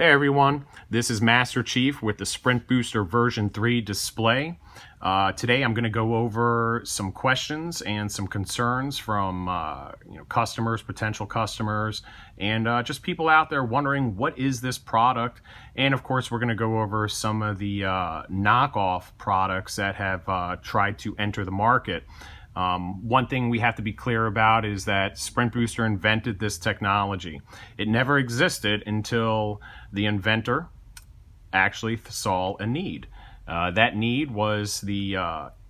Hey everyone, this is Master Chief with the Sprint Booster version 3 display. Today I'm going to go over some questions and some concerns from customers, potential customers, and just people out there wondering what is this product. And of course we're going to go over some of the knockoff products that have tried to enter the market. One thing we have to be clear about is that Sprint Booster invented this technology. It never existed until the inventor actually saw a need. That need was the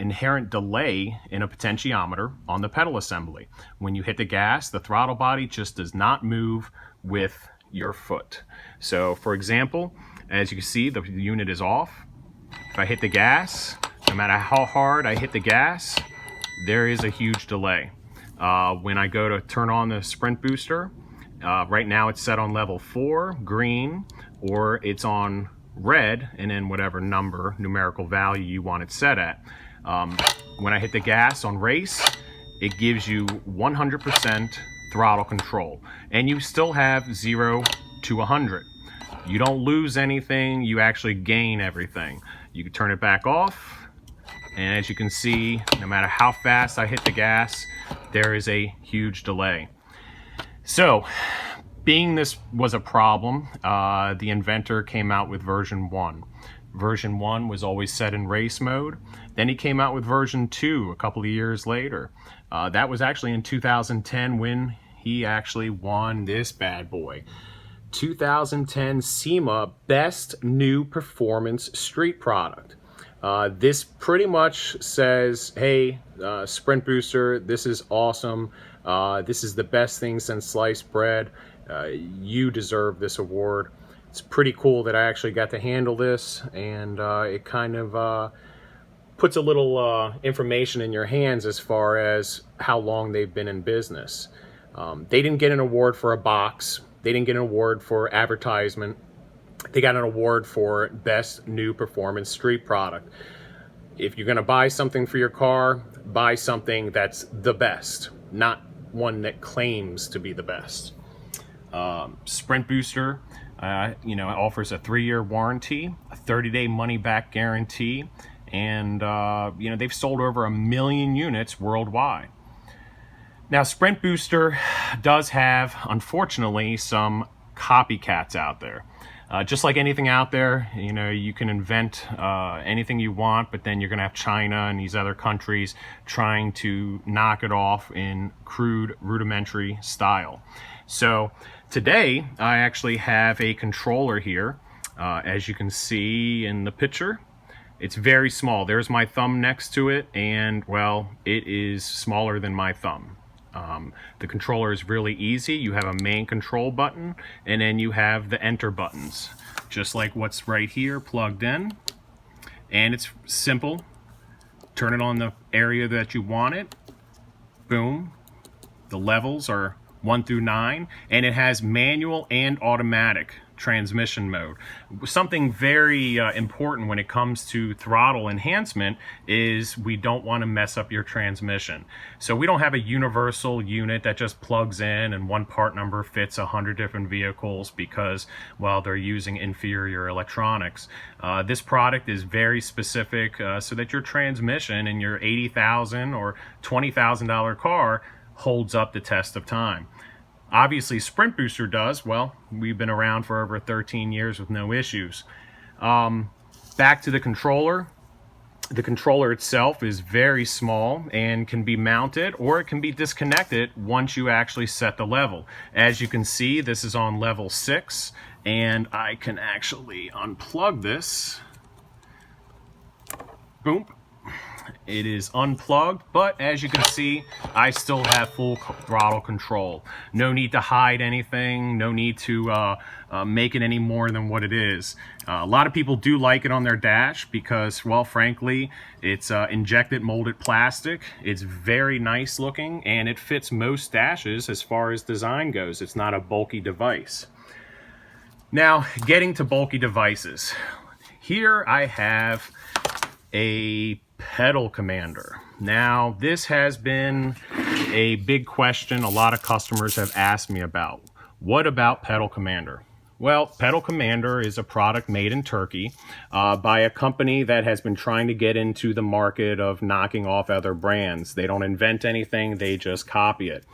inherent delay in a potentiometer on the pedal assembly. When you hit the gas, the throttle body just does not move with your foot. So for example, as you can see, the unit is off. If I hit the gas, no matter how hard I hit the gas, there is a huge delay. When I go to turn on the Sprint Booster, right now it's set on level 4, green, or it's on red, and then whatever numerical value you want it set at. When I hit the gas on race, it gives you 100% throttle control, and you still have 0 to 100. You don't lose anything, you actually gain everything. You can turn it back off, and as you can see, no matter how fast I hit the gas, there is a huge delay. So, being this was a problem, the inventor came out with version 1. Version 1 was always set in race mode. Then he came out with version 2 a couple of years later. That was actually in 2010 when he actually won this bad boy. 2010 SEMA Best New Performance Street Product. This pretty much says, hey, Sprint Booster, this is awesome. This is the best thing since sliced bread. You deserve this award. It's pretty cool that I actually got to handle this, and it kind of puts a little information in your hands as far as how long they've been in business. They didn't get an award for a box. They didn't get an award for advertisement. They got an award for Best New Performance Street Product. If you're going to buy something for your car, buy something that's the best, not one that claims to be the best. Sprint Booster, offers a 3-year warranty, a 30-day money-back guarantee, and they've sold over 1 million units worldwide. Now, Sprint Booster does have, unfortunately, some copycats out there. Just like anything out there, you can invent anything you want, but then you're going to have China and these other countries trying to knock it off in crude, rudimentary style. So today, I actually have a controller here, as you can see in the picture. It's very small. There's my thumb next to it, and, well, it is smaller than my thumb. The controller is really easy. You have a main control button, and then you have the enter buttons, just like what's right here plugged in. And it's simple. Turn it on the area that you want it. Boom. The levels are 1 through 9, and it has manual and automatic transmission mode. Something very important when it comes to throttle enhancement is we don't want to mess up your transmission. So we don't have a universal unit that just plugs in and one part number fits 100 different vehicles because, well, they're using inferior electronics. This product is very specific so that your transmission in your $80,000 or $20,000 car holds up the test of time. Obviously, Sprint Booster does. Well, we've been around for over 13 years with no issues. Back to the controller. The controller itself is very small and can be mounted, or it can be disconnected once you actually set the level. As you can see, this is on level 6, and I can actually unplug this. Boom. It is unplugged, but as you can see, I still have full throttle control. No need to hide anything, no need to make it any more than what it is. A lot of people do like it on their dash because, well, frankly, it's injected molded plastic. It's very nice looking, and it fits most dashes as far as design goes. It's not a bulky device. Now, getting to bulky devices. Here I have a pedal commander. Now, this has been a big question a lot of customers have asked me about. What about pedal commander? Well, Pedal Commander is a product made in Turkey by a company that has been trying to get into the market of knocking off other brands. They don't invent anything, they just copy it.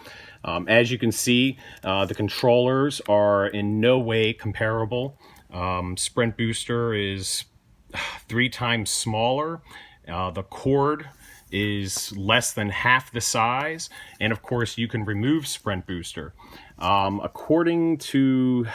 As you can see, the controllers are in no way comparable. Sprint Booster is 3 times smaller. The cord is less than half the size, and of course you can remove Sprint Booster. According to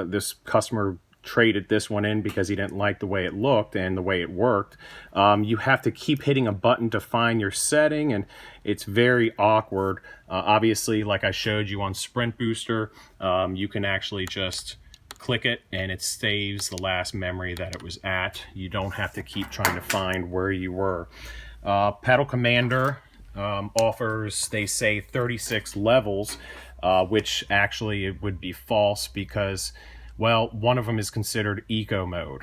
this customer traded this one in because he didn't like the way it looked and the way it worked. You have to keep hitting a button to find your setting, and it's very awkward. Obviously, like I showed you on Sprint Booster, you can actually just click it and it saves the last memory that it was at. You don't have to keep trying to find where you were. Pedal Commander offers, they say, 36 levels, which actually it would be false because, well, one of them is considered eco mode.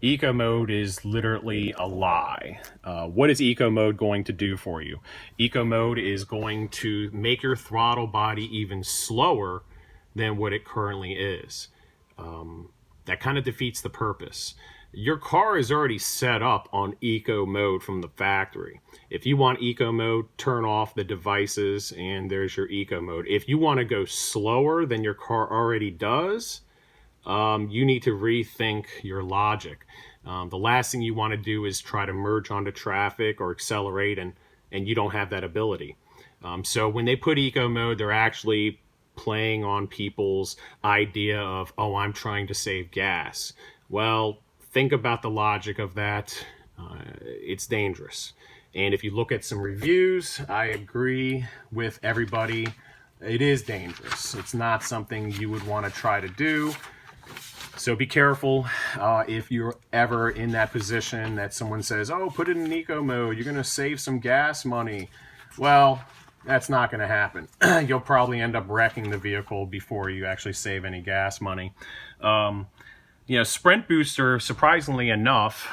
Eco mode is literally a lie. What is eco mode going to do for you? Eco mode is going to make your throttle body even slower than what it currently is. That kind of defeats the purpose. Your car is already set up on eco mode from the factory. If you want eco mode, turn off the devices and there's your eco mode. If you want to go slower than your car already does, you need to rethink your logic. The last thing you want to do is try to merge onto traffic or accelerate, and you don't have that ability. So when they put eco mode, they're actually playing on people's idea of, oh, I'm trying to save gas. Well, think about the logic of that. It's dangerous. And if you look at some reviews, I agree with everybody. It is dangerous. It's not something you would want to try to do. So be careful if you're ever in that position that someone says, oh, put it in eco mode, you're going to save some gas money. Well, that's not going to happen. You'll probably end up wrecking the vehicle before you actually save any gas money. Sprint Booster, surprisingly enough,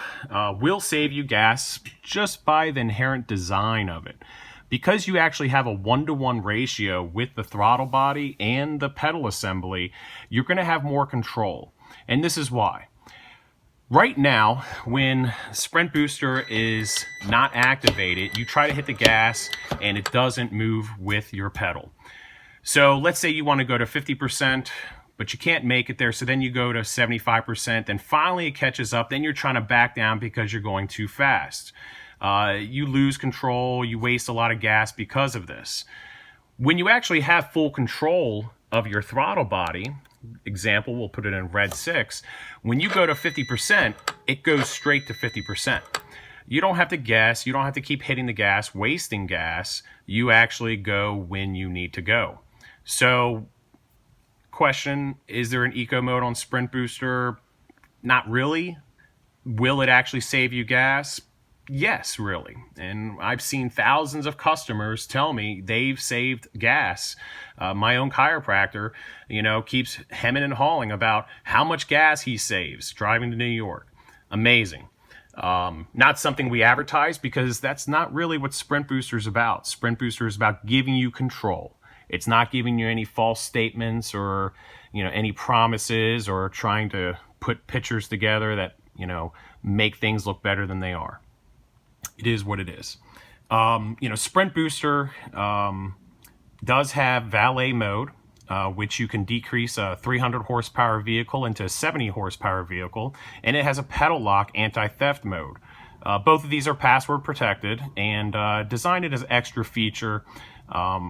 will save you gas just by the inherent design of it. Because you actually have a 1-to-1 ratio with the throttle body and the pedal assembly, you're going to have more control. And this is why. Right now, when Sprint Booster is not activated, you try to hit the gas and it doesn't move with your pedal. So let's say you want to go to 50%, but you can't make it there, so then you go to 75%, then finally it catches up, then you're trying to back down because you're going too fast. You lose control, you waste a lot of gas because of this. When you actually have full control of your throttle body, example, we'll put it in red 6, when you go to 50%, it goes straight to 50%. You don't have to guess, you don't have to keep hitting the gas, wasting gas, you actually go when you need to go. So, question, is there an eco mode on Sprint Booster? Not really. Will it actually save you gas? Yes, really. And I've seen thousands of customers tell me they've saved gas. My own chiropractor, keeps hemming and hawing about how much gas he saves driving to New York. Amazing. Not something we advertise because that's not really what Sprint Booster is about. Sprint Booster is about giving you control. It's not giving you any false statements or, any promises or trying to put pictures together that, make things look better than they are. It is what it is. Sprint Booster does have valet mode, which you can decrease a 300 horsepower vehicle into a 70 horsepower vehicle, and it has a pedal lock anti-theft mode. Both of these are password protected and designed it as an extra feature.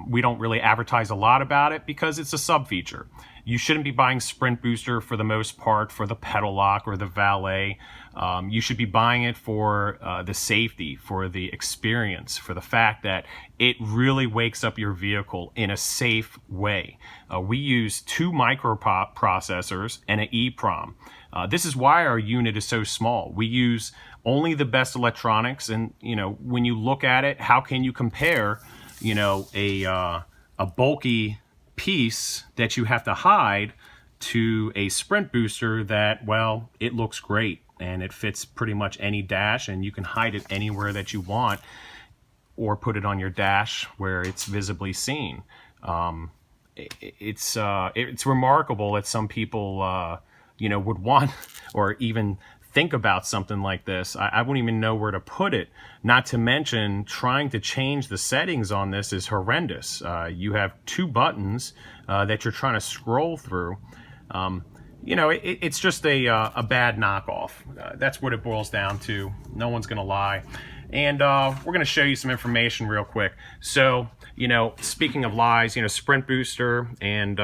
We don't really advertise a lot about it because it's a sub feature. You shouldn't be buying Sprint Booster for the most part for the pedal lock or the valet. You should be buying it for the safety, for the experience, for the fact that it really wakes up your vehicle in a safe way. We use 2 microprocessors and an EEPROM. This is why our unit is so small. We use only the best electronics, and when you look at it, how can you compare a bulky piece that you have to hide to a Sprint Booster that, well, it looks great and it fits pretty much any dash and you can hide it anywhere that you want or put it on your dash where it's visibly seen. it's remarkable that some people would want or even think about something like this. I wouldn't even know where to put it. Not to mention, trying to change the settings on this is horrendous. You have two buttons that you're trying to scroll through. It's just a bad knockoff. That's what it boils down to. No one's going to lie. And we're going to show you some information real quick. So, speaking of lies, Sprint Booster and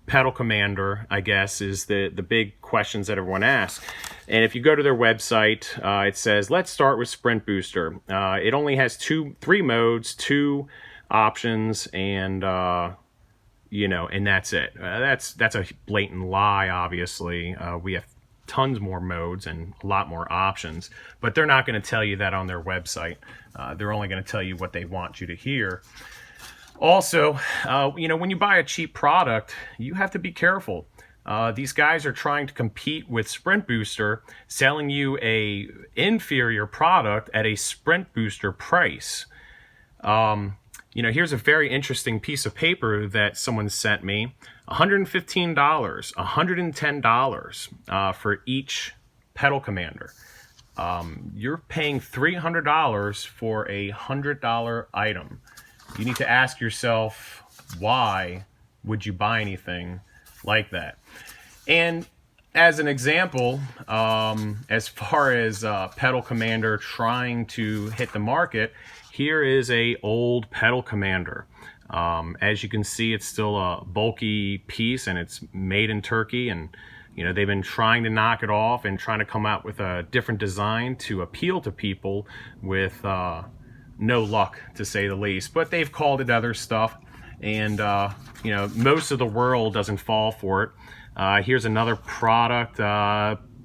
Pedal Commander, I guess, is the big questions that everyone asks. And if you go to their website, it says, let's start with Sprint Booster. It only has three modes, two options, and and that's it. That's a blatant lie, obviously. We have tons more modes and a lot more options, but they're not going to tell you that on their website. They're only going to tell you what they want you to hear. Also, when you buy a cheap product, you have to be careful. These guys are trying to compete with Sprint Booster, selling you a inferior product at a Sprint Booster price. Here's a very interesting piece of paper that someone sent me. $115, $110 for each Pedal Commander. You're paying $300 for a $100 item. You need to ask yourself, why would you buy anything like that? And as an example, as far as Pedal Commander trying to hit the market, here is a old Pedal Commander. As you can see, it's still a bulky piece, and it's made in Turkey, and they've been trying to knock it off and trying to come out with a different design to appeal to people with no luck, to say the least. But they've called it other stuff, and most of the world doesn't fall for it. Here's another product,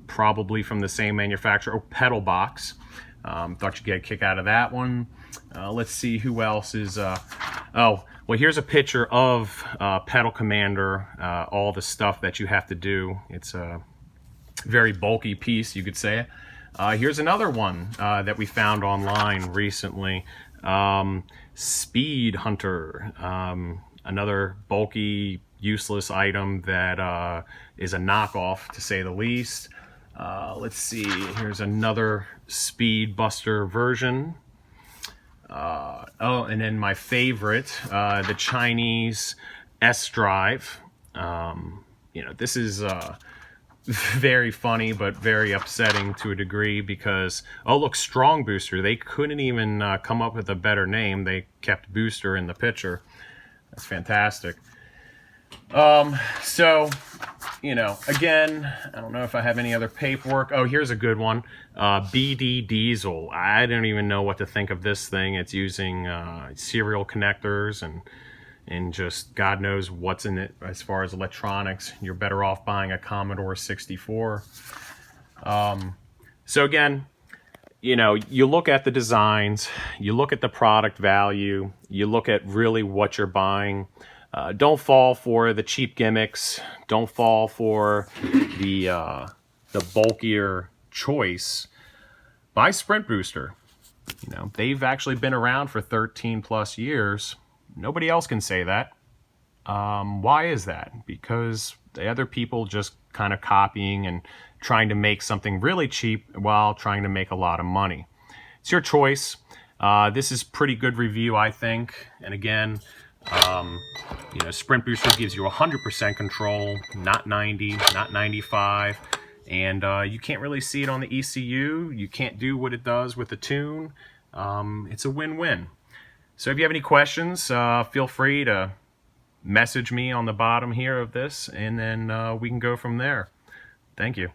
probably from the same manufacturer, Pedal Box. Thought you'd get a kick out of that one. Let's see who else is. Well, here's a picture of Pedal Commander, all the stuff that you have to do. It's a very bulky piece, you could say. Here's another one that we found online recently. Speed Hunter, another bulky, useless item that is a knockoff, to say the least. Let's see, here's another Speed Buster version. And then my favorite, the Chinese S-Drive. This is very funny, but very upsetting to a degree, because, oh look, Strong Booster. They couldn't even come up with a better name. They kept Booster in the picture. That's fantastic. So, again, I don't know if I have any other paperwork. Oh, here's a good one. BD Diesel. I don't even know what to think of this thing. It's using serial connectors and just God knows what's in it as far as electronics. You're better off buying a Commodore 64. So again, you look at the designs, you look at the product value, you look at really what you're buying. Don't fall for the cheap gimmicks. Don't fall for the bulkier choice. Buy Sprint Booster. They've actually been around for 13 plus years. Nobody else can say that. Why is that? Because the other people just kind of copying and trying to make something really cheap while trying to make a lot of money. It's your choice. This is pretty good review, I think. And again, Sprint Booster gives you 100% control, not 90, not 95. And you can't really see it on the ECU. You can't do what it does with the tune. It's a win-win. So if you have any questions, feel free to message me on the bottom here of this, and then we can go from there. Thank you.